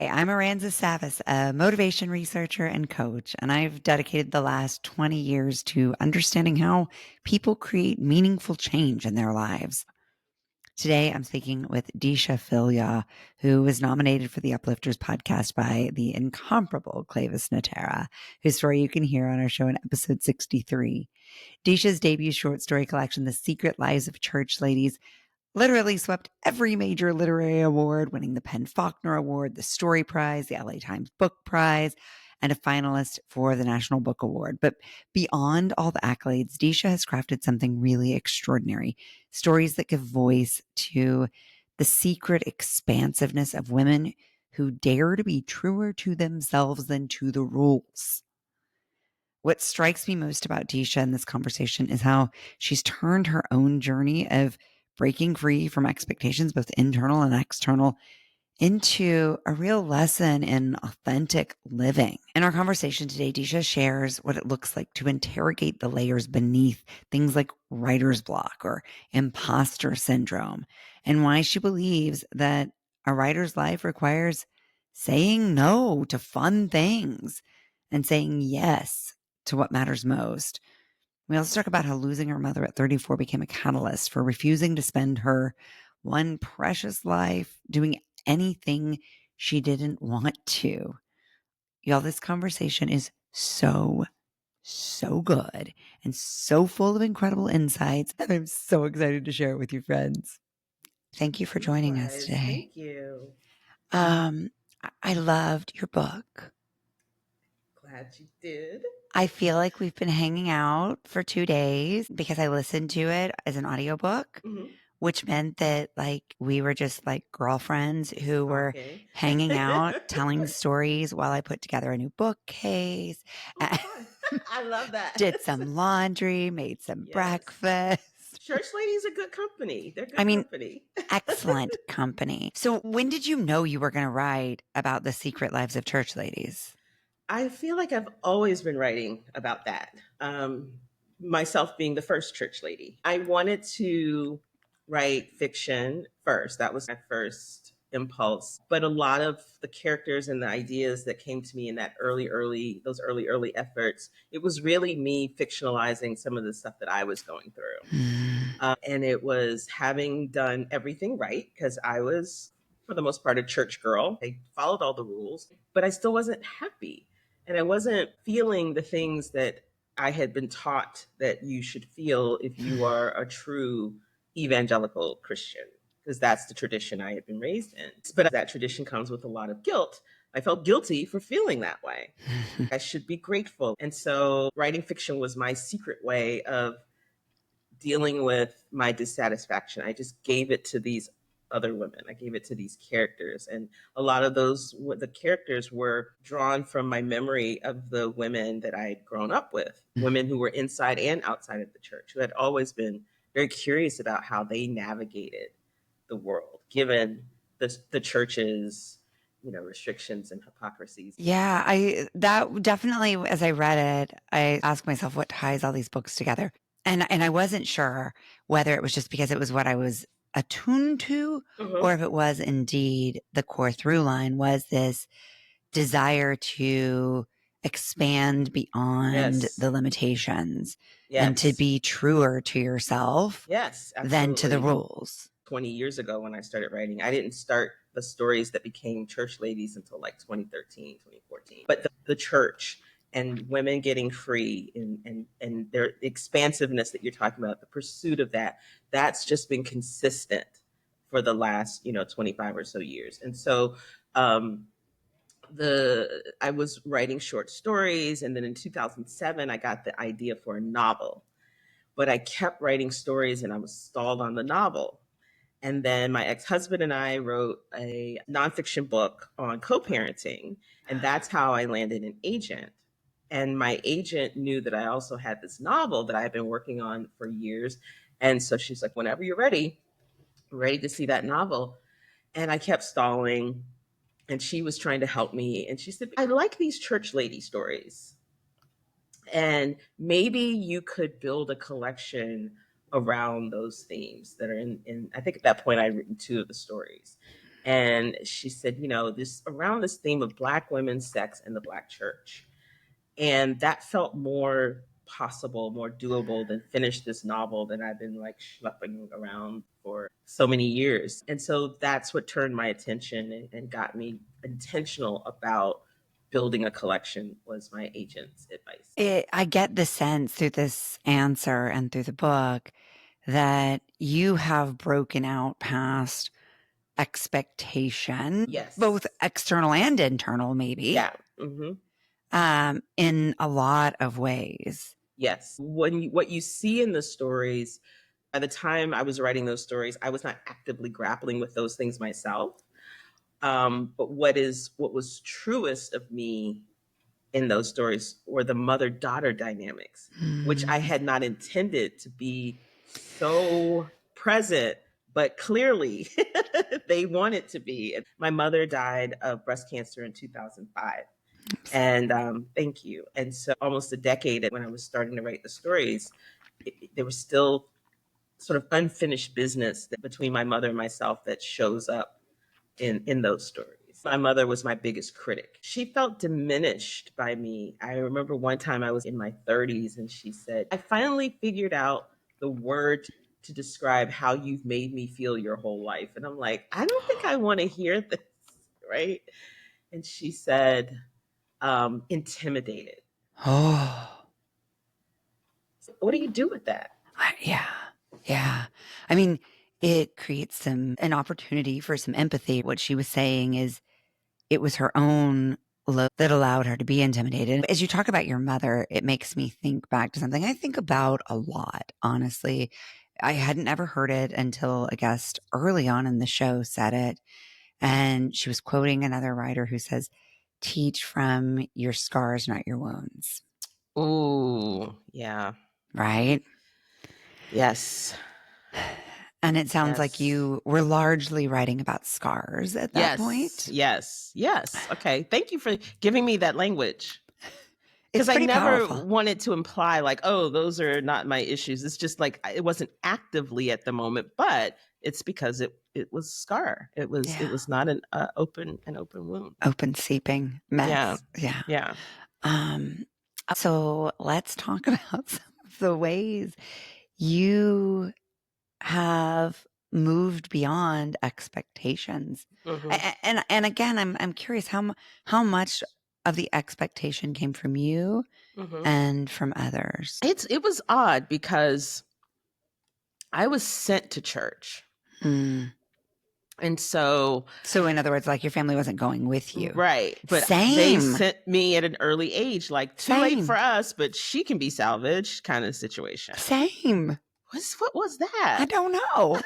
Hey, I'm Aranza Savas, a motivation researcher and coach, and I've dedicated the last 20 years to understanding how people create meaningful change in their lives. Today, I'm speaking with Deesha Philyaw, who was nominated for the Uplifters podcast by the incomparable Clavis Natera, whose story you can hear on our show in episode 63. Deesha's debut short story collection, The Secret Lives of Church Ladies, literally swept every major literary award, winning the Penn Faulkner Award, the Story Prize, the LA Times Book Prize, and a finalist for the National Book Award. But beyond all the accolades, Deesha has crafted something really extraordinary. Stories that give voice to the secret expansiveness of women who dare to be truer to themselves than to the rules. What strikes me most about Deesha in this conversation is how she's turned her own journey of breaking free from expectations, both internal and external, into a real lesson in authentic living. In our conversation today, Deesha shares what it looks like to interrogate the layers beneath things like writer's block or imposter syndrome, and why she believes that a writer's life requires saying no to fun things and saying yes to what matters most. We also talk about how losing her mother at 34 became a catalyst for refusing to spend her one precious life doing anything she didn't want to. Y'all, this conversation is so good and so full of incredible insights. And I'm so excited to share it with you, friends. Thank you for joining us today. Thank you. I loved your book. Glad you did. I feel like we've been hanging out for 2 days because I listened to it as an audiobook, which meant that like we were just like girlfriends who were hanging out, telling stories while I put together a new bookcase. I love that. Did some laundry, made some breakfast. Church ladies are good company. They're good company. Excellent company. So when did you know you were going to write about the secret lives of church ladies? I feel like I've always been writing about that. Myself being the first church lady. I wanted to write fiction first. That was my first impulse. But a lot of the characters and the ideas that came to me in that those early efforts, it was really me fictionalizing some of the stuff that I was going through. And it was having done everything right, because I was, for the most part, a church girl. I followed all the rules, but I still wasn't happy. And I wasn't feeling the things that I had been taught that you should feel if you are a true evangelical Christian, because that's the tradition I had been raised in. But that tradition comes with a lot of guilt. I felt guilty for feeling that way. I should be grateful. And so writing fiction was my secret way of dealing with my dissatisfaction. I just gave it to these other women. I gave it to these characters. And a lot of the characters were drawn from my memory of the women that I had grown up with, women who were inside and outside of the church, who had always been very curious about how they navigated the world, given the church's restrictions and hypocrisies. Yeah, that definitely, as I read it, I asked myself what ties all these books together. And I wasn't sure whether it was just because it was what I was attuned to, or if it was indeed the core through line was this desire to expand beyond the limitations and to be truer to yourself than to the rules. 20 years ago when I started writing, I didn't start the stories that became church ladies until like 2013, 2014. But the church and women getting free and their expansiveness that you're talking about, the pursuit of that's just been consistent for the last 25 or so years. And so I was writing short stories, and then in 2007 I got the idea for a novel, but I kept writing stories and I was stalled on the novel. And then my ex-husband and I wrote a nonfiction book on co-parenting, and that's how I landed an agent. And my agent knew that I also had this novel that I had been working on for years. And so she's like, whenever you're ready to see that novel. And I kept stalling, and she was trying to help me. And she said, I like these church lady stories. And maybe you could build a collection around those themes that are in I think at that point I'd written 2 of the stories. And she said, this around this theme of Black women, sex, and the Black church. And that felt more possible, more doable than finish this novel that I've been like schlepping around for so many years. And so that's what turned my attention and got me intentional about building a collection was my agent's advice. I get the sense through this answer and through the book that you have broken out past expectation, both Yes. external and internal, maybe, Yeah. Hmm. in a lot of ways. Yes. What you see in the stories, by the time I was writing those stories, I was not actively grappling with those things myself. But what was truest of me in those stories were the mother-daughter dynamics, which I had not intended to be so present, but clearly they wanted to be. My mother died of breast cancer in 2005. And thank you. And so almost a decade when I was starting to write the stories, there was still sort of unfinished business between my mother and myself that shows up in those stories. My mother was my biggest critic. She felt diminished by me. I remember one time I was in my 30s and she said, "I finally figured out the word to describe how you've made me feel your whole life." And I'm like, I don't think I want to hear this, right? And she said, intimidated. Oh, What do you do with that? yeah. Yeah. I mean, it creates an opportunity for some empathy. What she was saying is it was her own look that allowed her to be intimidated. As you talk about your mother, it makes me think back to something I think about a lot, honestly. I hadn't ever heard it until a guest early on in the show said it. And she was quoting another writer who says, "Teach from your scars, not your wounds." Ooh, yeah. Right? Yes. And it sounds like Yes. you were largely writing about scars at that Yes. point. Yes. Yes. Okay. Thank you for giving me that language. It's Because I pretty never powerful. wanted to imply like, oh, those are not my issues. It's just like it wasn't actively at the moment, but it's because it was scar. Yeah. It was not an open wound. Open seeping Yeah. mess. Yeah. Yeah. Um, so let's talk about some of the ways you have moved beyond expectations. Hmm. And again, I'm curious how much of the expectation came from you Hmm. and from others. It was odd because I was sent to church. Mm. And so, So in other words, like your family wasn't going with you. right. But they Same. sent me at an early age, like too late Same. for us, but she can be salvaged kind of situation. Same. What was I that? don't know.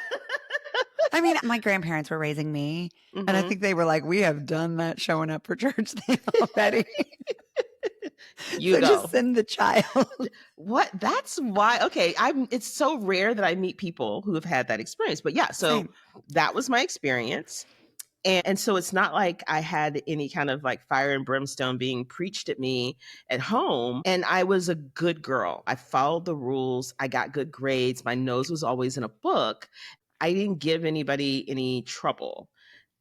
I mean, my grandparents were raising me, and I Hmm. think they were like, "We have done that showing up for church thing already." You So just go. send the child. What? That's why. Okay, I'm. It's so rare that I meet people who have had that experience. But yeah, so Same. that was my experience. And so it's not like I had any kind of like fire and brimstone being preached at me at home. And I was a good girl. I followed the rules. I got good grades. My nose was always in a book. I didn't give anybody any trouble.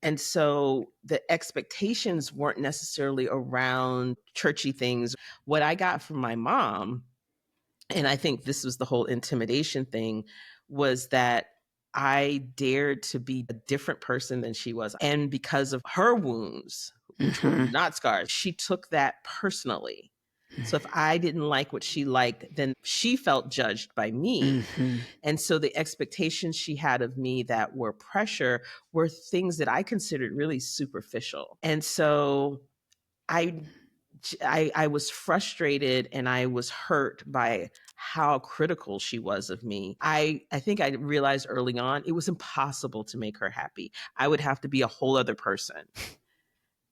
And so the expectations weren't necessarily around churchy things. What I got from my mom, and I think this was the whole intimidation thing, was that I dared to be a different person than she was. And because of her wounds, which were Mhm. not scars, she took that personally. So if I didn't like what she liked, then she felt judged by me. Mhm. And so the expectations she had of me that were pressure were things that I considered really superficial. And so I I was frustrated and I was hurt by how critical she was of me. I think I realized early on it was impossible to make her happy. I would have to be a whole other person.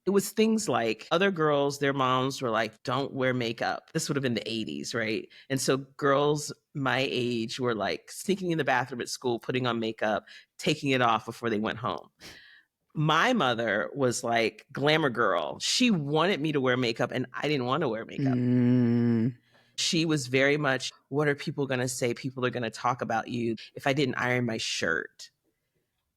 It was things like other girls, their moms were like, don't wear makeup. This would have been the 80s, right? And so girls my age were like sneaking in the bathroom at school, putting on makeup, taking it off before they went home. My mother was like glamour girl. She wanted me to wear makeup and I didn't want to wear makeup. Mm. She was very much, what are people going to say? People are going to talk about you if I didn't iron my shirt.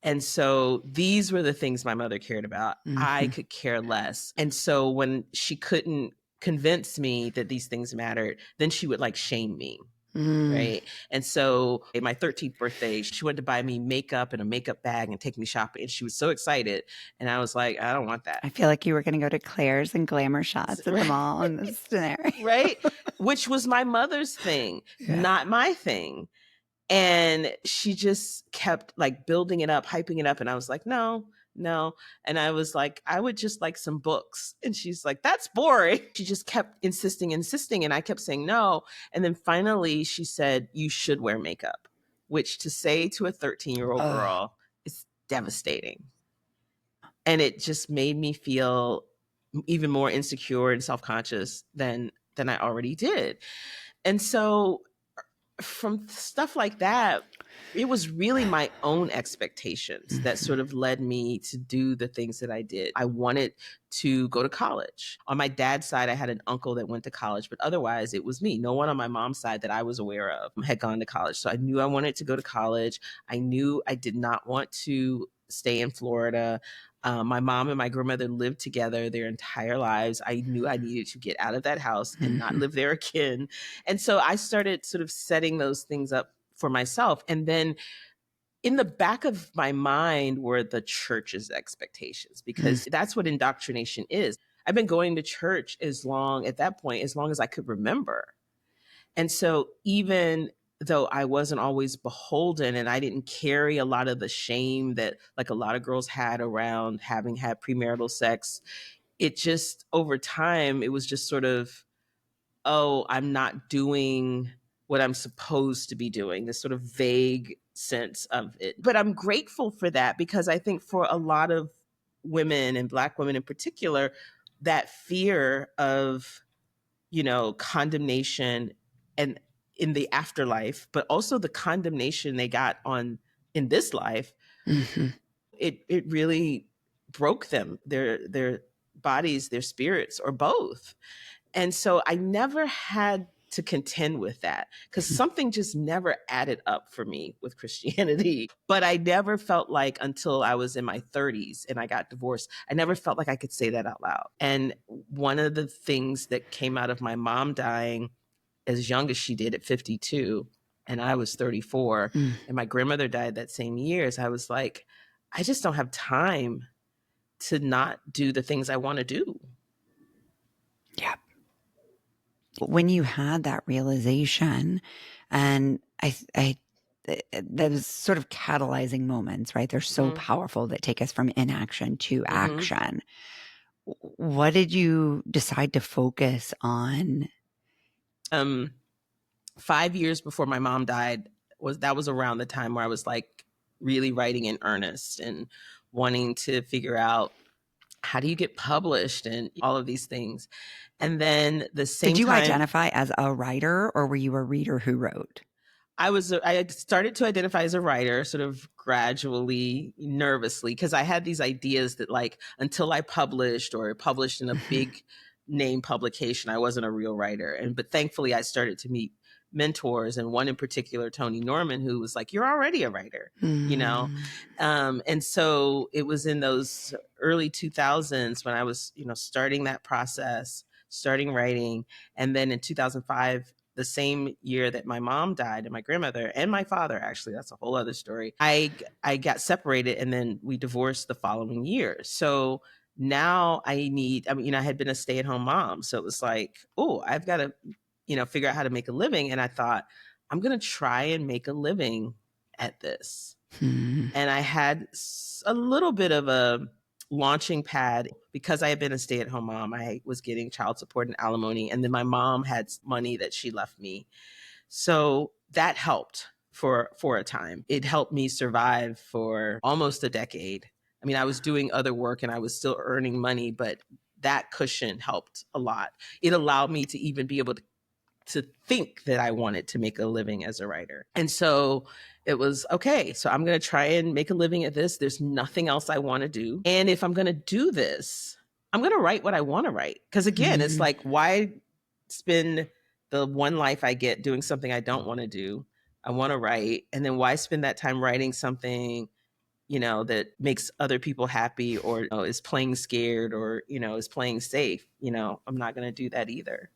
And so these were the things my mother cared about. I Mhm. could care less. And so when she couldn't convince me that these things mattered, then she would like shame me. Mm. Right. And so in my 13th birthday, she wanted to buy me makeup and a makeup bag and take me shopping. And she was so excited. And I was like, I don't want that. I feel like you were gonna go to Claire's and glamour shots at the Right. mall in this scenario. Right. Which was my mother's thing, Yeah. not my thing. And she just kept like building it up, hyping it up. And I was like, no, no. And I was like, I would just like some books. And she's like, that's boring. She just kept insisting, insisting. And I kept saying no. And then finally she said, you should wear makeup, which to say to a 13-year-old Oh. girl is devastating. And it just made me feel even more insecure and self-conscious than I already did. And so from stuff like that, it was really my own expectations that Mhm. sort of led me to do the things that I did. I wanted to go to college. On my dad's side, I had an uncle that went to college, but otherwise it was me. No one on my mom's side that I was aware of had gone to college. So I knew I wanted to go to college. I knew I did not want to stay in Florida. My mom and my grandmother lived together their entire lives. I knew I needed to get out of that house and not Mhm. live there again. And so I started sort of setting those things up for myself. And then in the back of my mind were the church's expectations, Mm. because that's what indoctrination is. I've been going to church at that point, as long as I could remember. And so even though I wasn't always beholden and I didn't carry a lot of the shame that like a lot of girls had around having had premarital sex, it just over time, it was just sort of, oh, I'm not doing what I'm supposed to be doing, this sort of vague sense of it. But I'm grateful for that, because I think for a lot of women and Black women in particular, that fear of, condemnation and in the afterlife, but also the condemnation they got on in this life, Mhm. it really broke them, their bodies, their spirits, or both. And so I never had to contend with that, because something just never added up for me with Christianity. But I never felt like, until I was in my 30s and I got divorced, I never felt like I could say that out loud. And one of the things that came out of my mom dying as young as she did at 52, and I was 34, Mm. and my grandmother died that same year, is I was like, I just don't have time to not do the things I want to do. Yeah. When you had that realization, and those sort of catalyzing moments, right? They're so Mm-hmm. powerful that take us from inaction to Mm-hmm. action. What did you decide to focus on? 5 years before my mom died, was around the time where I was like really writing in earnest and wanting to figure out, how do you get published and all of these things. And then the Did same you time, identify as a writer, or were you a reader who wrote? I had started to identify as a writer, sort of gradually, nervously, because I had these ideas that, like, until I published or published in a big name publication, I wasn't a real writer. But thankfully, I started to meet mentors, and one in particular, Tony Norman, who was like, "You're already a writer," you know. Mm. And so it was in those early 2000s when I was, starting that process, starting writing, and then in 2005, the same year that my mom died, and my grandmother and my father, actually, that's a whole other story. I got separated, and then we divorced the following year. So now I had been a stay-at-home mom. So it was like, oh, I've got to, figure out how to make a living. And I thought, I'm going to try and make a living at this. Hmm. And I had a little bit of a launching pad, because I had been a stay-at-home mom. I was getting child support and alimony, and then my mom had money that she left me. So that helped for a time. It helped me survive for almost a decade. I mean, I was doing other work and I was still earning money, but that cushion helped a lot. It allowed me to even be able to think that I wanted to make a living as a writer. And so it was, okay, so I'm going to try and make a living at this. There's nothing else I want to do. And if I'm going to do this, I'm going to write what I want to write. Because again, it's Hmm. like, why spend the one life I get doing something I don't want to do? I want to write. And then why spend that time writing something that makes other people happy, or is playing scared, or is playing safe. I'm not going to do that either.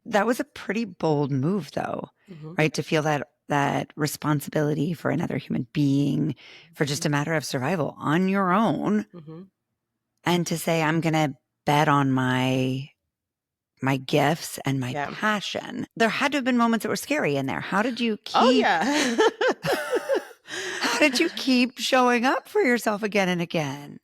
That was a pretty bold move, though, Mm-hmm. right? To feel that responsibility for another human being for just a matter of survival on your own, Mm-hmm. and to say, I'm going to bet on my gifts and my Yeah. passion. There had to have been moments that were scary in there. How did you Oh keep yeah. how did you keep showing up for yourself again and again?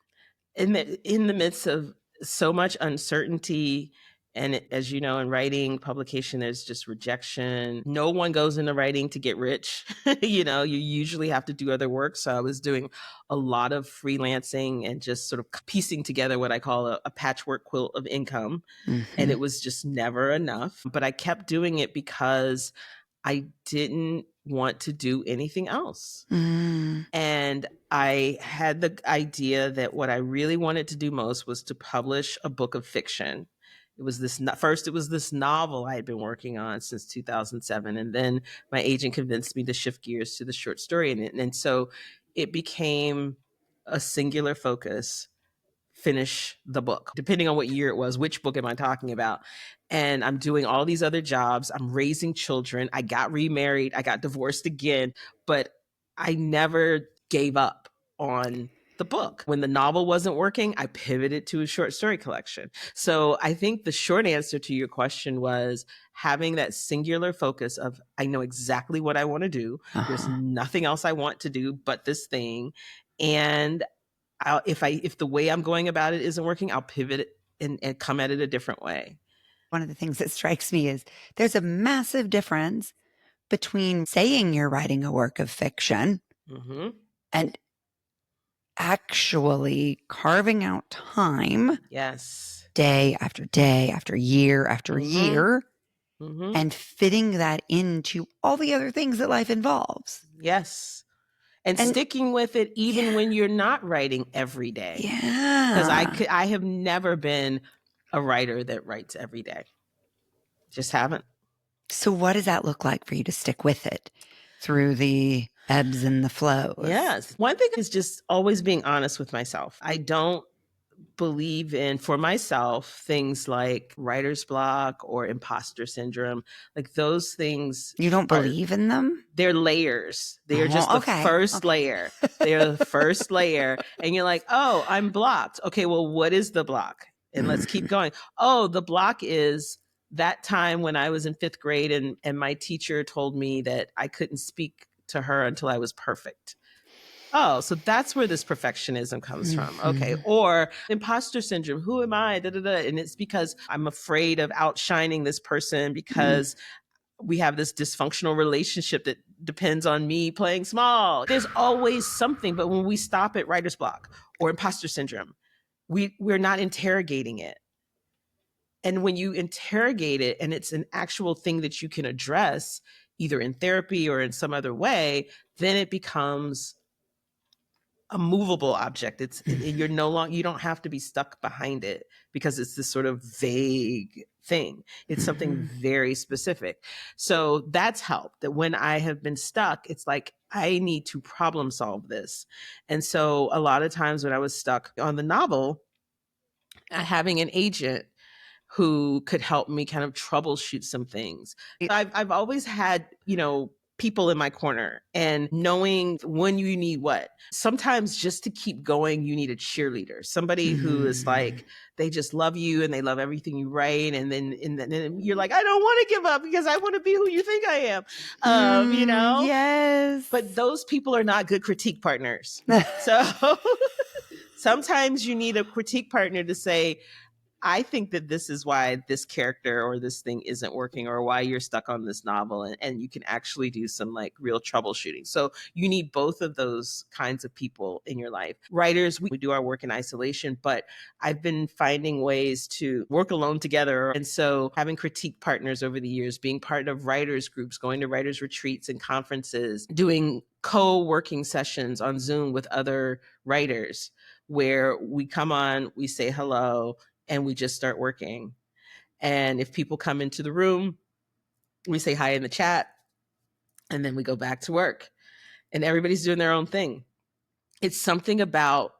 In the midst of so much uncertainty, and as you know, in writing publication, there's just rejection. No one goes into writing to get rich. You usually have to do other work. So I was doing a lot of freelancing and just sort of piecing together what I call a patchwork quilt of income. And it was just never enough. But I kept doing it because I didn't want to do anything else. Mm. And I had the idea that what I really wanted to do most was to publish a book of fiction. It was this novel I had been working on since 2007. And then my agent convinced me to shift gears to the short story. And so it became a singular focus: finish the book. Depending on what year it was, which book am I talking about? And I'm doing all these other jobs. I'm raising children. I got remarried. I got divorced again, but I never gave up on the book. When the novel wasn't working, I pivoted to a short story collection. So I think the short answer to your question was having that singular focus of, I know exactly what I want to do. There's nothing else I want to do but this thing. And if the way I'm going about it isn't working, I'll pivot it and come at it a different way. One of the things that strikes me is there's a massive difference between saying you're writing a work of fiction Mm-hmm. and actually carving out time, Yes, day after day after year after year, and fitting that into all the other things that life involves. Yes. And sticking with it even when you're not writing every day. Yeah. Because I have never been a writer that writes every day. Just haven't. So what does that look like for you to stick with it through the ebbs and the flows? Yes. One thing is just always being honest with myself. I don't believe in, for myself, things like writer's block or imposter syndrome. Like those things. You don't believe in them? They're layers. They're just the first layer. They're the first layer. And you're like, oh, I'm blocked. Okay, well, what is the block? And let's keep going. Oh, the block is that time when I was in 5th grade and my teacher told me that I couldn't speak to her until I was perfect. Oh, so that's where this perfectionism comes from. Okay. Or imposter syndrome. Who am I? Da, da, da. And it's because I'm afraid of outshining this person because we have this dysfunctional relationship that depends on me playing small. There's always something. But when we stop at writer's block or imposter syndrome, we're not interrogating it. And when you interrogate it and it's an actual thing that you can address either in therapy or in some other way, then it becomes a movable object. You're no longer, you don't have to be stuck behind it because it's this sort of vague thing. It's something very specific. So that's helped, that when I have been stuck, it's like, I need to problem solve this. And so a lot of times when I was stuck on the novel, having an agent who could help me kind of troubleshoot some things. I've always had, people in my corner and knowing when you need what. Sometimes just to keep going, you need a cheerleader, somebody who is like, they just love you and they love everything you write. And then you're like, I don't want to give up because I want to be who you think I am. Yes. But those people are not good critique partners. So sometimes you need a critique partner to say, I think that this is why this character or this thing isn't working, or why you're stuck on this novel, and you can actually do some like real troubleshooting. So you need both of those kinds of people in your life. Writers, we do our work in isolation, but I've been finding ways to work alone together. And so having critique partners over the years, being part of writers groups, going to writers retreats and conferences, doing co-working sessions on Zoom with other writers where we come on, we say hello, and we just start working. And if people come into the room, we say hi in the chat, and then we go back to work. And everybody's doing their own thing. It's something about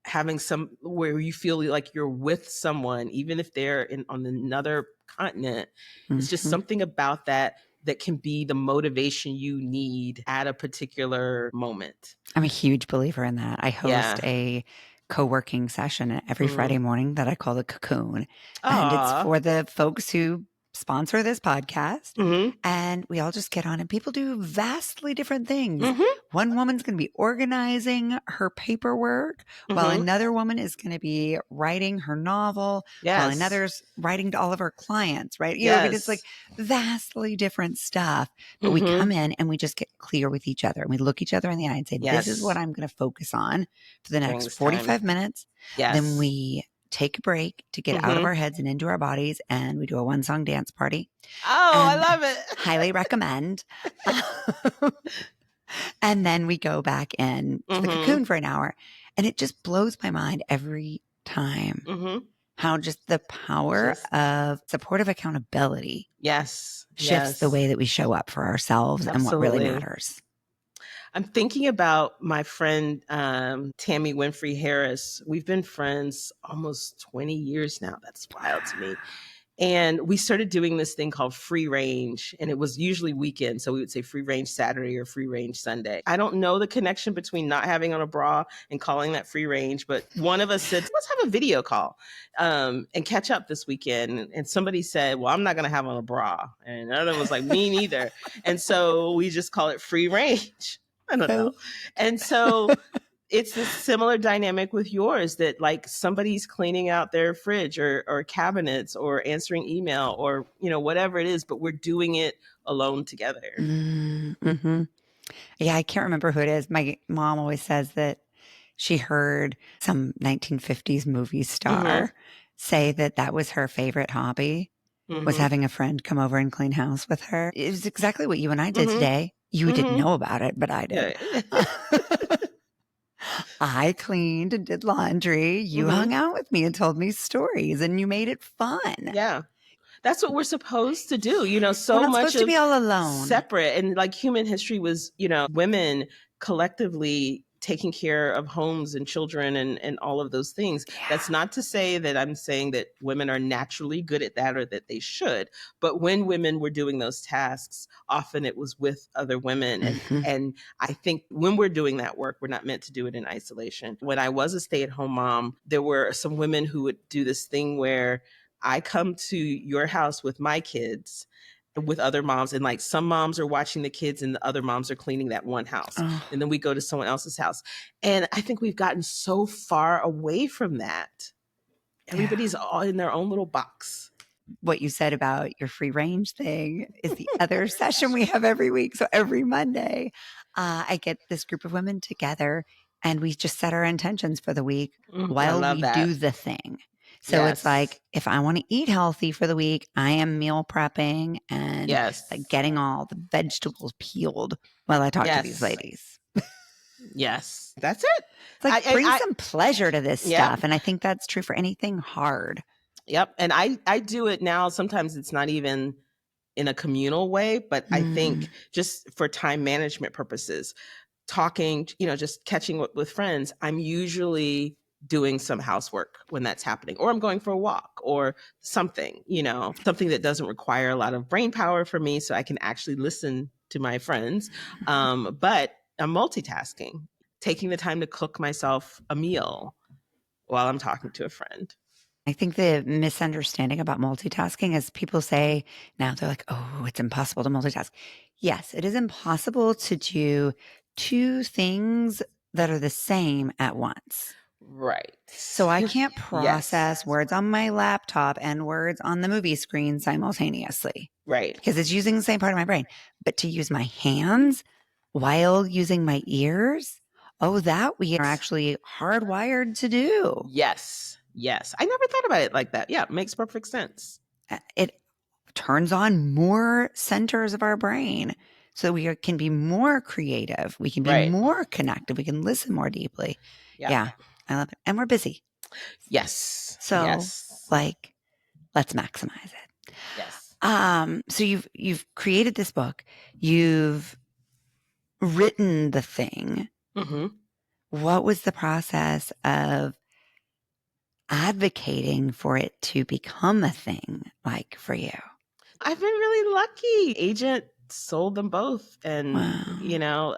having some where you feel like you're with someone, even if they're on another continent. It's just Mhm. something about that that can be the motivation you need at a particular moment. I'm a huge believer in that. I host Yeah. a co-working session every Mm-hmm. Friday morning that I call the Cocoon. And it's Aw. for the folks who sponsor this podcast. Mm-hmm. And we all just get on and people do vastly different things. Mm-hmm. One woman's going to be organizing her paperwork, while Mm-hmm. another woman is going to be writing her novel, while Yes. another's writing to all of her clients, right? I mean, it's like Yes. vastly different stuff. But we Mm-hmm. come in and we just get clear with each other and we look each other in the eye and say, this is what Yes. I'm going to focus on for the During next this time. 45 minutes. Then Yes. we take a break to get out of Mm-hmm. our heads and into our bodies and we do a one song dance party Oh, I and love it. highly recommend. And then we go back in to the Mm-hmm. cocoon for an hour. And it just blows my mind every time Mm-hmm. how just the power Just of supportive accountability yes. shifts the Yes. way that we show up for ourselves and what really Absolutely. matters. I'm thinking about my friend Tammy Winfrey Harris. We've been friends almost 20 years now. That's wild to me. And we started doing this thing called free range, and it was usually weekend. So we would say free range Saturday or free range Sunday. I don't know the connection between not having on a bra and calling that free range, but one of us said, let's have a video call and catch up this weekend. And somebody said, well, I'm not going to have on a bra. And another one was like, me neither. And so we just call it free range. I don't know. And so it's this similar dynamic with yours that like somebody's cleaning out their fridge or cabinets or answering email or whatever it is, but we're doing it alone together. Mm-hmm. Yeah, I can't remember who it is. My mom always says that she heard some 1950s movie Mm-hmm. star say that that was her favorite hobby, was Mm-hmm. having a friend come over and clean house with her. It was exactly what you and I did Mm-hmm. today. You didn't Mm-hmm. know about it, but I did. Yeah. I cleaned and did laundry. You Mm-hmm. hung out with me and told me stories and you made it fun. Yeah. That's what we're supposed to do. We're So not much supposed to of be all alone. separate and like human history was, women collectively taking care of homes and children and all of those things. That's Yeah. not to say that I'm saying that women are naturally good at that or that they should, but when women were doing those tasks, often it was with other women. And Mhm. and I think when we're doing that work, we're not meant to do it in isolation. When I was a stay-at-home mom, there were some women who would do this thing where I come to your house with my kids with other moms, and like some moms are watching the kids and the other moms are cleaning that one house, Oh, and then we go to someone else's house. And I think we've gotten so far away from that. yeah. Everybody's all in their own little box. What you said about your free range thing is the other session we have every week. So every Monday, I get this group of women together and we just set our intentions for the week I while love we do that. the thing. So it's Yes. like, if I want to eat healthy for the week, I am meal prepping and like Yes. getting all the vegetables peeled while I talk to these Yes. ladies. Yes. That's it. It's like, bring I some pleasure to this yep. stuff. And I think that's true for anything hard. Yep. And I do it now. Sometimes it's not even in a communal way, but I Mm, think just for time management purposes, talking, just catching up with friends, I'm usually doing some housework when that's happening, or I'm going for a walk or something, something that doesn't require a lot of brain power for me so I can actually listen to my friends. But I'm multitasking, taking the time to cook myself a meal while I'm talking to a friend. I think the misunderstanding about multitasking is people say now they're like, oh, it's impossible to multitask. Yes, it is impossible to do two things that are the same at once. Right. So I can't Yes. process words on my laptop and words on the movie screen simultaneously Right. because it's using the same part of my brain. But to use my hands while using my ears, oh, that we are actually hardwired to do. Yes. Yes. I never thought about it like that. Yeah, it makes perfect sense. It turns on more centers of our brain so can be more creative. We can be Right. more connected. We can listen more deeply. Yeah. Yeah, I love it. And we're busy. Yes. So Yes. like, let's maximize it. Yes. So you've created this book. You've written the thing. Mm-hmm. what was the process of advocating for it to become a thing like for you? I've been really lucky. Agent sold them both. And, Wow.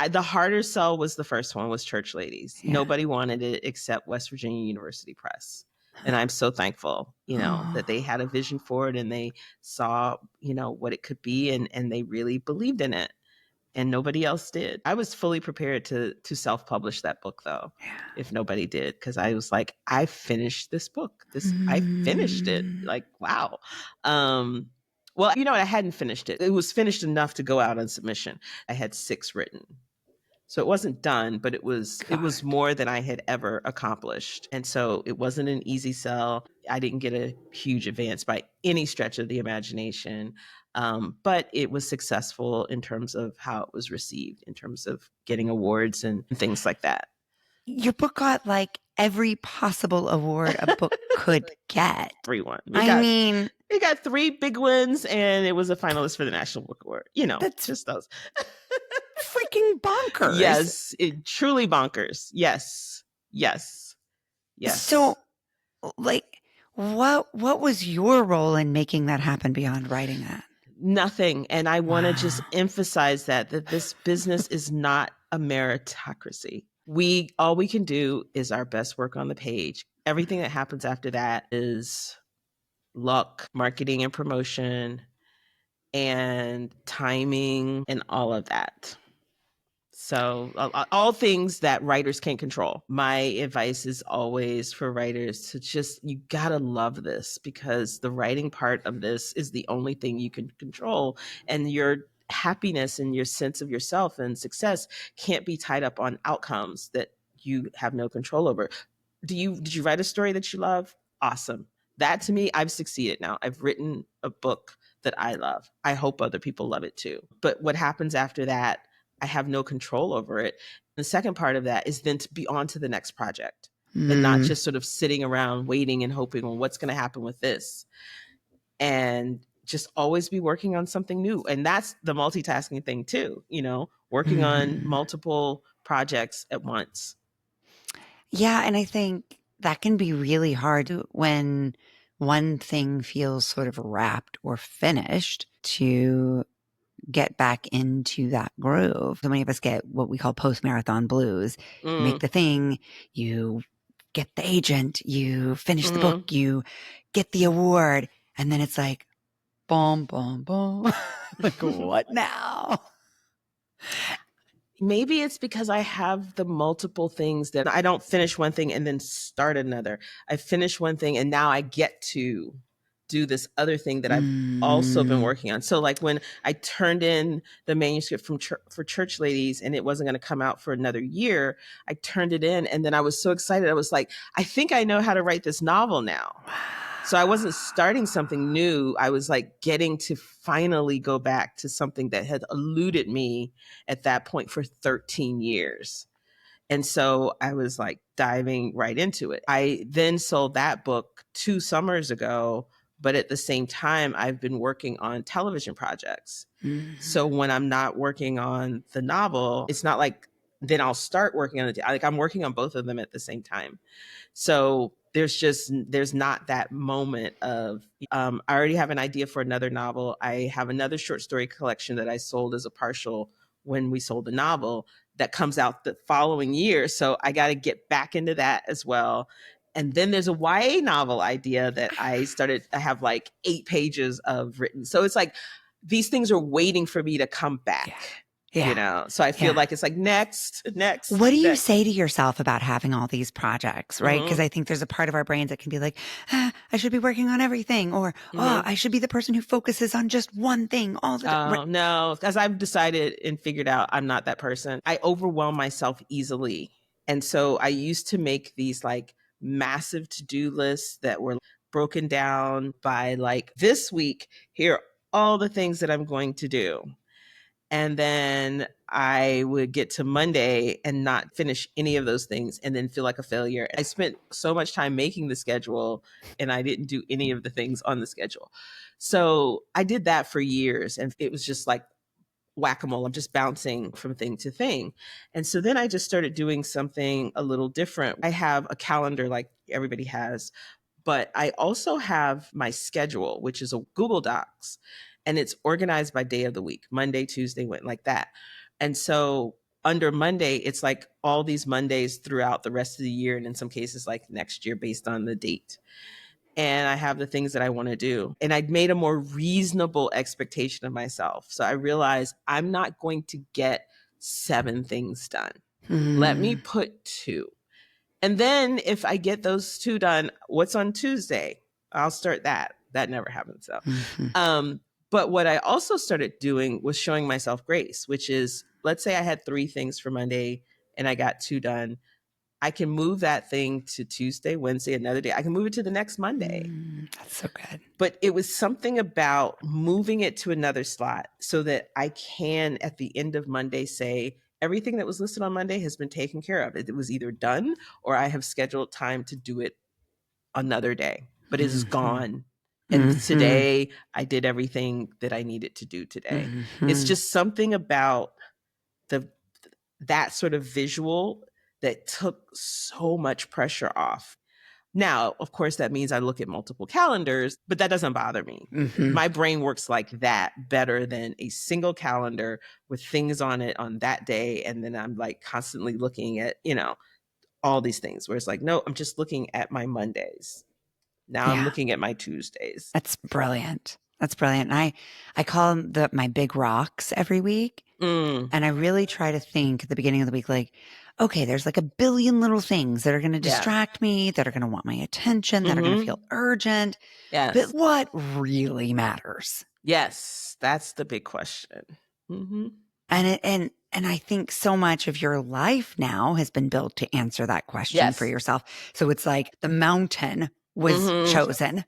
the harder sell was the first one, was Church Ladies. Yeah. Nobody wanted it except West Virginia University Press. And I'm so thankful, that they had a vision for it and they saw, what it could be, and they really believed in it. And nobody else did. I was fully prepared to self-publish that book though, Yeah. if nobody did, because I was like, I finished this book. I finished it. Mm. Like, wow. Well, I hadn't finished it. It was finished enough to go out on submission. I had 6 written. So it wasn't done, but it Got was it. more than I had ever accomplished. And so it wasn't an easy sell. I didn't get a huge advance by any stretch of the imagination. But it was successful in terms of how it was received, in terms of getting awards and things like that. Your book got like every possible award a book could get. Everyone. I mean, It got 3 big wins, and it was a finalist for the National Book Award. that's Just those. freaking bonkers. Yes, it truly bonkers. Yes. Yes. So, Yes. like, what was your role in making that happen beyond writing that? Nothing. And I want to just Wow. emphasize that this business is not a meritocracy. All we can do is our best work on the page. Everything that happens after that is luck, marketing and promotion, and timing, and all of that. So all things that writers can't control. My advice is always for writers to you gotta love this, because the writing part of this is the only thing you can control. And your happiness and your sense of yourself and success can't be tied up on outcomes that you have no control over. Did you write a story that you love? Awesome. That, to me, I've succeeded now. I've written a book that I love. I hope other people love it too. But what happens after that, I have no control over it. The second part of that is then to be on to the next project, and not Mm. just sort of sitting around waiting and hoping on what's going to happen with this, and just always be working on something new. And that's the multitasking thing too, working on Mhm. multiple projects at once. Yeah, and I think that can be really hard when one thing feels sort of wrapped or finished to get back into that groove. So many of us get what we call post-marathon blues. You make Mm, the thing, you get the agent, you finish the book, mm-hmm. you get the award, and then it's like, boom, boom, boom. Like, what now? Maybe it's because I have the multiple things that I don't finish one thing and then start another. I finish one thing and now I get to do this other thing that I've also been Mm. working on. So, like, when I turned in the manuscript for Church Ladies and it wasn't going to come out for another year, I turned it in and then I was so excited. I was like, I think I know how to write this novel now. So I wasn't starting something new. I was like getting to finally go back to something that had eluded me at that point for 13 years. And so I was like diving right into it. I then sold that book 2 summers ago, but at the same time, I've been working on television projects. Mhm. So when I'm not working on the novel, it's not like then I'll start working on it. Like, I'm working on both of them at the same time. So there's not that moment of I already have an idea for another novel. I have another short story collection that I sold as a partial when we sold the novel that comes out the following year. So I got to get back into that as well. And then there's a YA novel idea that I have like 8 pages of written. So it's like these things are waiting for me to come Yeah. back, Yeah. So I feel Yeah. like it's like next, What do you next. say to yourself about having all these projects, right? Because Mm-hmm, I think there's a part of our brains that can be like, I should be working on everything, or mm-hmm. I should be the person who focuses on just one thing all the time. Right? Oh, no, because I've decided and figured out I'm not that person. I overwhelm myself easily. And so I used to make these like massive to-do lists that were broken down by like this week, here are all the things that I'm going to do. And then I would get to Monday and not finish any of those things and then feel like a failure. I spent so much time making the schedule and I didn't do any of the things on the schedule. So I did that for years and it was just like whack-a-mole. I'm just bouncing from thing to thing. And so then I just started doing something a little different. I have a calendar like everybody has, but I also have my schedule, which is a Google Docs, and it's organized by day of the week, Monday, Tuesday, like that. And so under Monday, it's like all these Mondays throughout the rest of the year, and in some cases, like next year based on the date. And I have the things that I want to do. And I'd made a more reasonable expectation of myself. So I realized I'm not going to get 7 things done. Let me put 2. And then if I get those 2 done, what's on Tuesday? I'll start that. That never happens though. But what I also started doing was showing myself grace, which is, let's say I had 3 things for Monday and I got 2 done. I can move that thing to Tuesday, Wednesday, another day. I can move it to the next Monday. That's so good. But it was something about moving it to another slot so that I can, at the end of Monday, say, everything that was listed on Monday has been taken care of. It was either done or I have scheduled time to do it another day, but it is gone. And today I did everything that I needed to do today. It's just something about that sort of visual that took so much pressure off. Now, of course, that means I look at multiple calendars, but that doesn't bother me. My brain works like that better than a single calendar with things on it on that day. And then I'm like constantly looking at, all these things where it's like, no, I'm just looking at my Mondays. Now I'm looking at my Tuesdays. That's brilliant. That's brilliant. And I call them my big rocks every week. And I really try to think at the beginning of the week, like, okay, there's like a billion little things that are going to distract me, that are going to want my attention, that are going to feel urgent. Yes. But what really matters? Yes, that's the big question. And I think so much of your life now has been built to answer that question for yourself. So it's like the mountain was chosen.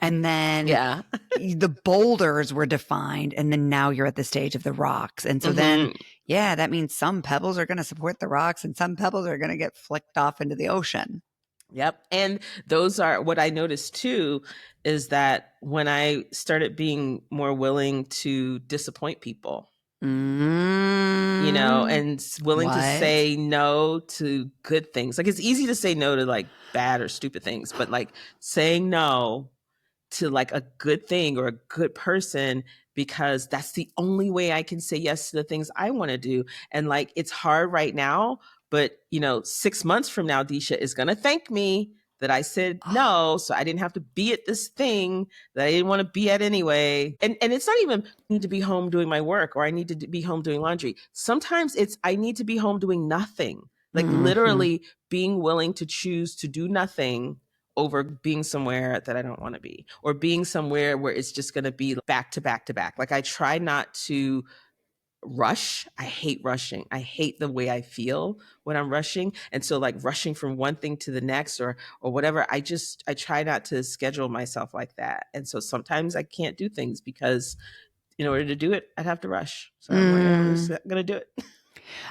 And then the boulders were defined. And then now you're at the stage of the rocks. And so then, that means some pebbles are going to support the rocks and some pebbles are going to get flicked off into the ocean. Yep. And those are what I noticed too, is that when I started being more willing to disappoint people, and willing to say no to good things. Like, it's easy to say no to like bad or stupid things, but like saying no to like a good thing or a good person, because that's the only way I can say yes to the things I want to do. And like, it's hard right now, but 6 months from now, Deesha is going to thank me that I said no, so I didn't have to be at this thing that I didn't want to be at anyway. And it's not even need to be home doing my work or I need to be home doing laundry. Sometimes it's I need to be home doing nothing. Like literally being willing to choose to do nothing over being somewhere that I don't want to be, or being somewhere where it's just going to be back to back to back. Like, I try not to rush. I hate rushing. I hate the way I feel when I'm rushing. And so like rushing from one thing to the next or whatever, I try not to schedule myself like that. And so sometimes I can't do things because in order to do it, I'd have to rush. So I'm like, I'm just going to do it.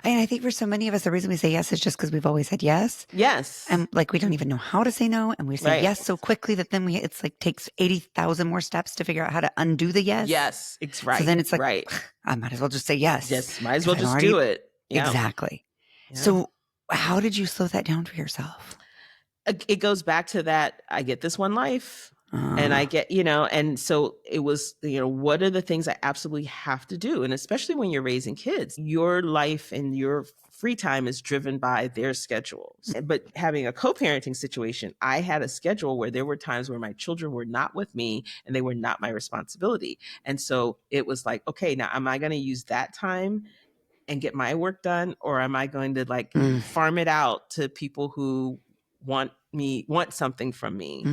And I think for so many of us, the reason we say yes is just because we've always said yes. Yes. And like, we don't even know how to say no. And we say yes so quickly that then it's like takes 80,000 more steps to figure out how to undo the yes. Yes, it's right. So then it's like, I might as well just say yes. Yes, might as well just do it. Yeah. Exactly. Yeah. So how did you slow that down for yourself? It goes back to that, I get this one life. And I get, and so it was, what are the things I absolutely have to do? And especially when you're raising kids, your life and your free time is driven by their schedules. But having a co-parenting situation, I had a schedule where there were times where my children were not with me and they were not my responsibility. And so it was like, okay, now am I going to use that time and get my work done? Or am I going to like farm it out to people who want something from me?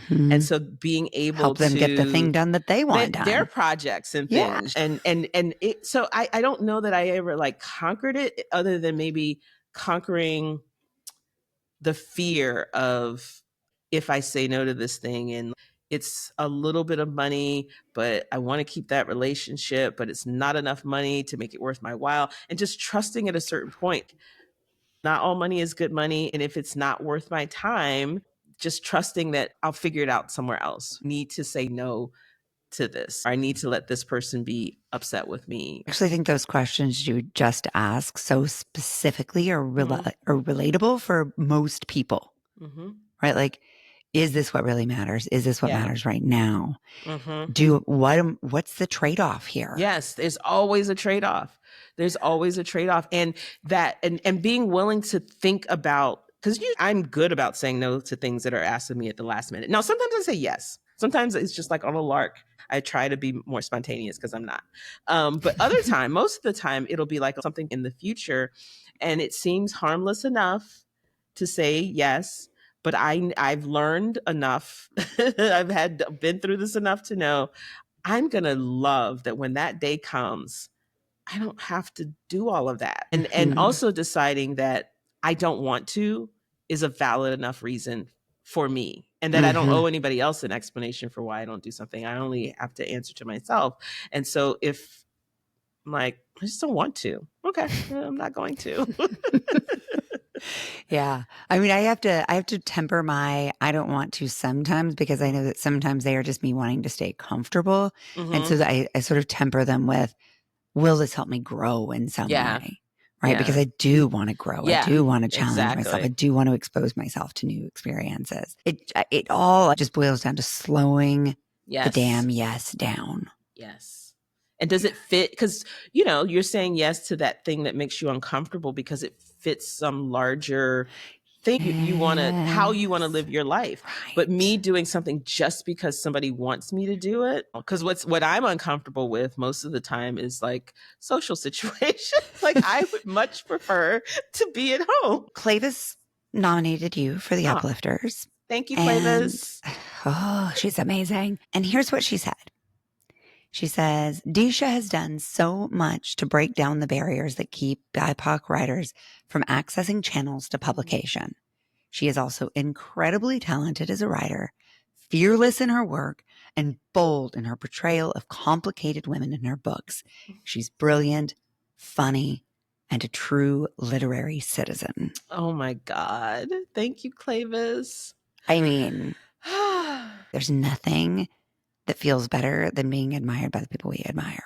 And so being able help them get the thing done that they want done, their projects and things. And it, so I don't know that I ever like conquered it, other than maybe conquering the fear of, if I say no to this thing and it's a little bit of money, but I want to keep that relationship, but it's not enough money to make it worth my while. And just trusting at a certain point, not all money is good money. And if it's not worth my time, just trusting that I'll figure it out somewhere else. Need to say no to this. I need to let this person be upset with me. I actually think those questions you just asked so specifically are, are relatable for most people, right? Like, is this what really matters? Is this what matters right now? What's the trade-off here? Yes, there's always a trade-off. There's always a trade-off. And and being willing to think about, because I'm good about saying no to things that are asked of me at the last minute. Now, sometimes I say yes. Sometimes it's just like on a lark. I try to be more spontaneous because I'm not. But other time, most of the time, it'll be like something in the future, and it seems harmless enough to say yes. But I've learned enough. I've been through this enough to know I'm going to love that when that day comes, I don't have to do all of that. And also deciding that I don't want to is a valid enough reason for me, and that I don't owe anybody else an explanation for why I don't do something. I only have to answer to myself. And so if I'm like, I just don't want to, okay, I'm not going to. Yeah. I mean, I have to temper my I don't want to sometimes, because I know that sometimes they are just me wanting to stay comfortable. And so I sort of temper them with, will this help me grow in some way? Right. Because I do want to grow. I do want to challenge myself. I do want to expose myself to new experiences. It all just boils down to slowing the damn yes down. Yes. And does it fit? Because, you're saying yes to that thing that makes you uncomfortable because it fits some larger thing you want to, how you want to live your life. Right. But me doing something just because somebody wants me to do it, because what I'm uncomfortable with most of the time is like social situations. Like I would much prefer to be at home. Clavis nominated you for the Uplifters. Thank you, Clavis. Oh, she's amazing. And here's what she said. She says, Deesha has done so much to break down the barriers that keep BIPOC writers from accessing channels to publication. She is also incredibly talented as a writer, fearless in her work, and bold in her portrayal of complicated women in her books. She's brilliant, funny, and a true literary citizen. Oh my God. Thank you, Clavis. I mean, there's nothing that feels better than being admired by the people we admire.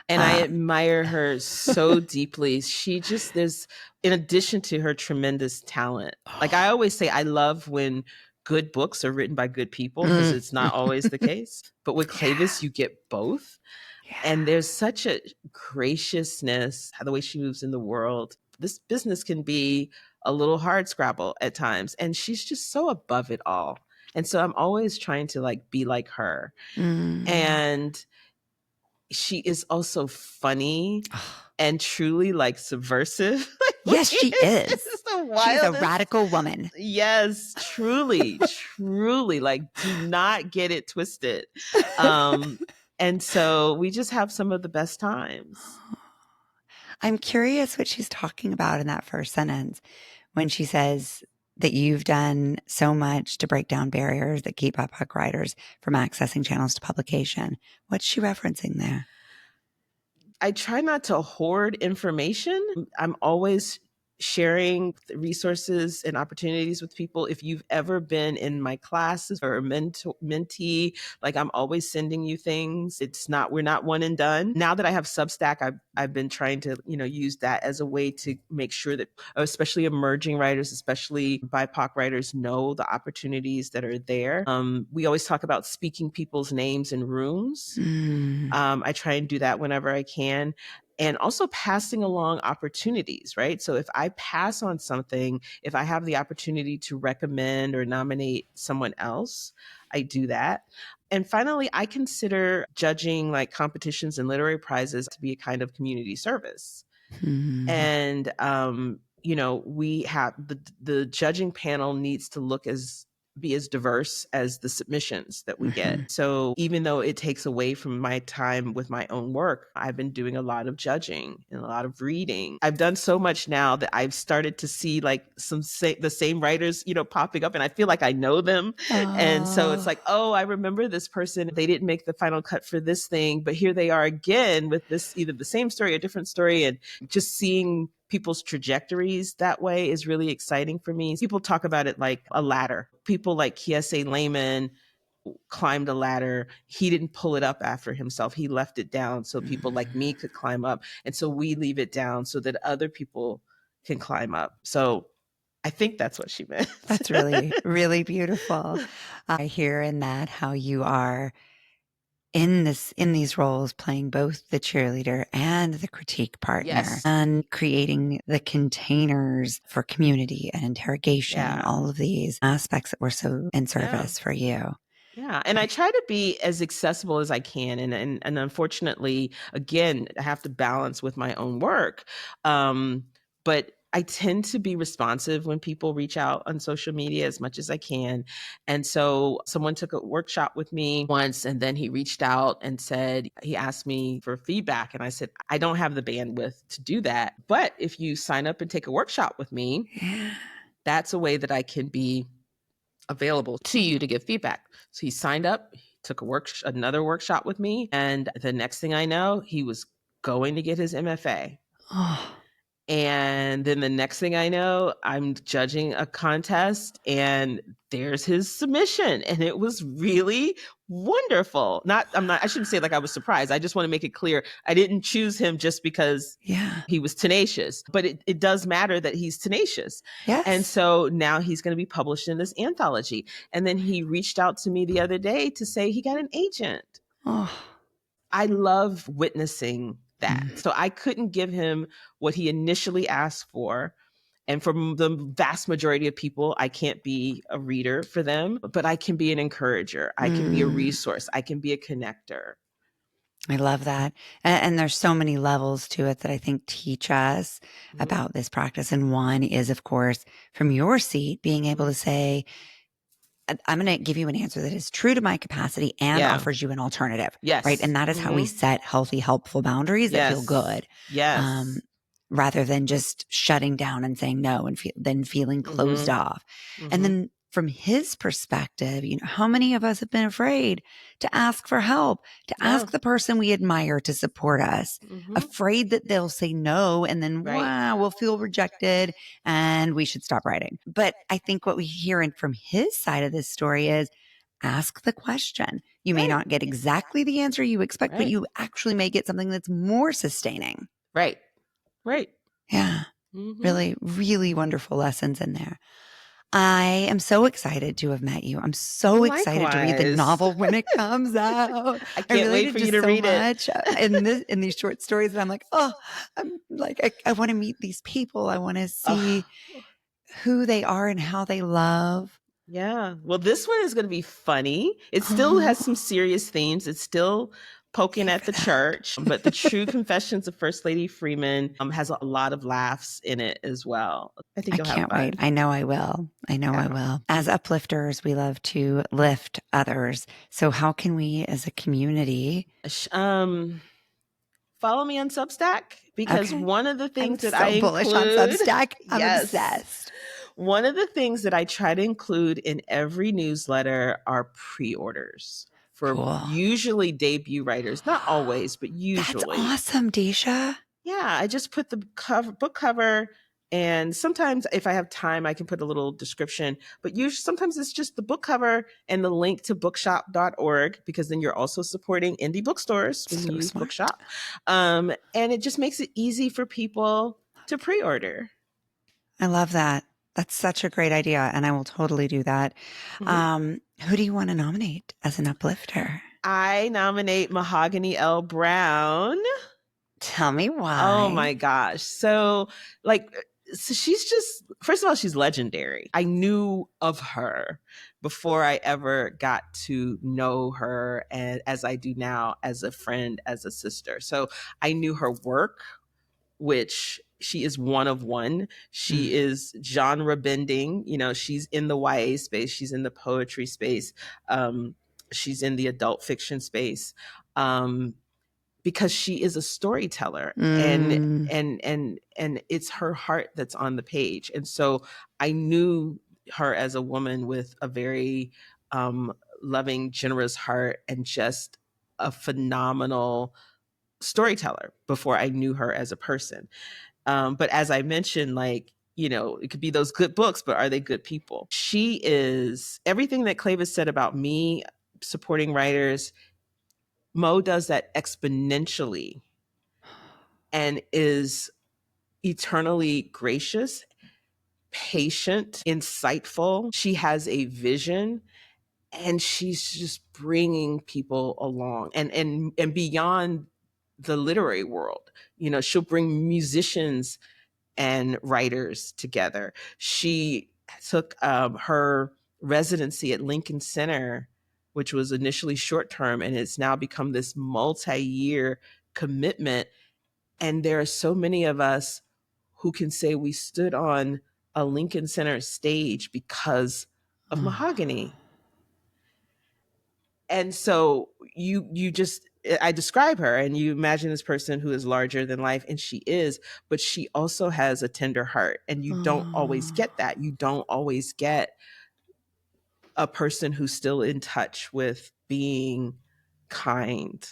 And I admire her so deeply. She just, in addition to her tremendous talent, like I always say, I love when good books are written by good people, because it's not always the case. But with Clavis, you get both. Yeah. And there's such a graciousness, the way she moves in the world. This business can be a little hard scrabble at times. And she's just so above it all. And so I'm always trying to be like her. And she is also funny and truly subversive. Yes, she is. She's a radical woman. Yes, truly, truly. Do not get it twisted. And so we just have some of the best times. I'm curious what she's talking about in that first sentence when she says that you've done so much to break down barriers that keep BIPOC writers from accessing channels to publication. What's she referencing there? I try not to hoard information. I'm always sharing resources and opportunities with people. If you've ever been in my classes or a mentee, I'm always sending you things. We're not one and done. Now that I have Substack, I've been trying to, use that as a way to make sure that especially emerging writers, especially BIPOC writers, know the opportunities that are there. We always talk about speaking people's names in rooms. I try and do that whenever I can. And also passing along opportunities, right? So if I pass on something, if I have the opportunity to recommend or nominate someone else, I do that. And finally, I consider judging competitions and literary prizes to be a kind of community service. And, we have the judging panel needs to be as diverse as the submissions that we get. So even though it takes away from my time with my own work, I've been doing a lot of judging and a lot of reading. I've done so much now that I've started to see the same writers, popping up, and I feel like I know them. And so it's I remember this person. They didn't make the final cut for this thing, but here they are again with this, either the same story or different story. And just seeing people's trajectories that way is really exciting for me. People talk about it like a ladder. People like Kiese Layman climbed a ladder. He didn't pull it up after himself. He left it down so people like me could climb up. And so we leave it down so that other people can climb up. So I think that's what she meant. That's really, really beautiful. I hear in that how you are in these roles playing both the cheerleader and the critique partner, Yes. and creating the containers for community and interrogation and all of these aspects that were so in service for you. Yeah. And I try to be as accessible as I can. And unfortunately, again, I have to balance with my own work. But I tend to be responsive when people reach out on social media as much as I can. And so someone took a workshop with me once, and then he reached out and said, he asked me for feedback. And I said, I don't have the bandwidth to do that. But if you sign up and take a workshop with me, that's a way that I can be available to you to give feedback. So he signed up, he took another workshop with me. And the next thing I know, he was going to get his MFA. Oh. And then the next thing I know, I'm judging a contest and there's his submission. And it was really wonderful. I shouldn't say like I was surprised. I just want to make it clear. I didn't choose him just because he was tenacious, but it does matter that he's tenacious. Yes. And so now he's going to be published in this anthology. And then he reached out to me the other day to say he got an agent. Oh. I love witnessing that. So I couldn't give him what he initially asked for. And for the vast majority of people, I can't be a reader for them, but I can be an encourager. I can be a resource. I can be a connector. I love that. And there's so many levels to it that I think teach us about this practice. And one is, of course, from your seat, being able to say, I'm going to give you an answer that is true to my capacity and offers you an alternative. Yes. Right. And that is how we set healthy, helpful boundaries that feel good. Yes. Rather than just shutting down and saying no and then feeling closed off. And then from his perspective, how many of us have been afraid to ask for help, to ask the person we admire to support us, afraid that they'll say no and then, wow, we'll feel rejected and we should stop writing. But I think what we hear from his side of this story is ask the question. You may not get exactly the answer you expect, but you actually may get something that's more sustaining. Right. Yeah. Really, really wonderful lessons in there. I am so excited to have met you. I'm so excited to read the novel when it comes out. I can't wait for you to read it. In these short stories that I'm like, I'm like, I want to meet these people. I want to see who they are and how they love. Yeah. Well, this one is going to be funny. It still has some serious themes. It's still poking at the church, but the true confessions of First Lady Freeman has a lot of laughs in it as well. I think you'll have fun. I can't wait. I know I will. I will. As uplifters, we love to lift others. So how can we as a community follow me on Substack? Because one of the things that I bullish include, on Substack. I'm obsessed. One of the things that I try to include in every newsletter are pre-orders for usually debut writers. Not always, but usually. That's awesome, Deesha. Yeah, I just put the book cover, and sometimes if I have time, I can put a little description. But sometimes it's just the book cover and the link to bookshop.org, because then you're also supporting indie bookstores when you use Bookshop. And it just makes it easy for people to pre-order. I love that. That's such a great idea, and I will totally do that. Who do you want to nominate as an uplifter? I nominate Mahogany L. Brown. Tell me why. Oh my gosh. So she's just, first of all, she's legendary. I knew of her before I ever got to know her as I do now, as a friend, as a sister. So I knew her work, which she is one of one. She is genre bending. She's in the YA space. She's in the poetry space. She's in the adult fiction space. Because she is a storyteller and it's her heart that's on the page. And so I knew her as a woman with a very loving, generous heart and just a phenomenal storyteller before I knew her as a person. But as I mentioned, it could be those good books, but are they good people? She is everything that Clave has said about me. supporting writers, Mo does that exponentially and is eternally gracious, patient, insightful. She has a vision, and she's just bringing people along and beyond the literary world. You know, she'll bring musicians and writers together. She took her residency at Lincoln Center, which was initially short term, and it's now become this multi-year commitment. And there are so many of us who can say we stood on a Lincoln Center stage because of Mahogany. And so you just, I describe her and you imagine this person who is larger than life, and she is, but she also has a tender heart, and you don't always get that. You don't always get a person who's still in touch with being kind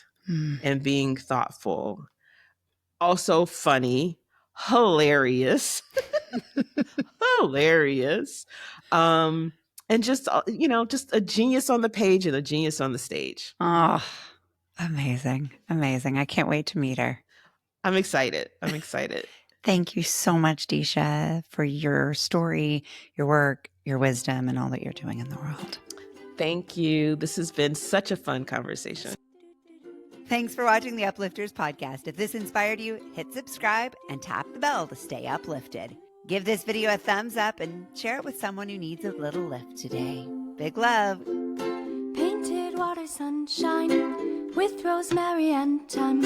and being thoughtful, also funny, hilarious, hilarious, and just just a genius on the page and a genius on the stage. Oh, amazing. Amazing. I can't wait to meet her. I'm excited. I'm excited. Thank you so much, Deesha, for your story, your work, your wisdom, and all that you're doing in the world. Thank you. This has been such a fun conversation. Thanks for watching the Uplifters podcast. If this inspired you, hit subscribe and tap the bell to stay uplifted. Give this video a thumbs up and share it with someone who needs a little lift today. Big love. Painted water sunshine with rosemary and thyme.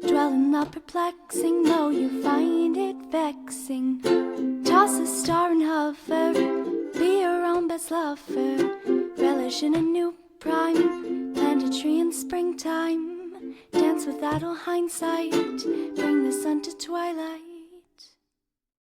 Dwell in the perplexing, though you find it vexing. Toss a star and hover, be your own best lover. Relish in a new prime, plant a tree in springtime. Dance with idle hindsight, bring the sun to twilight.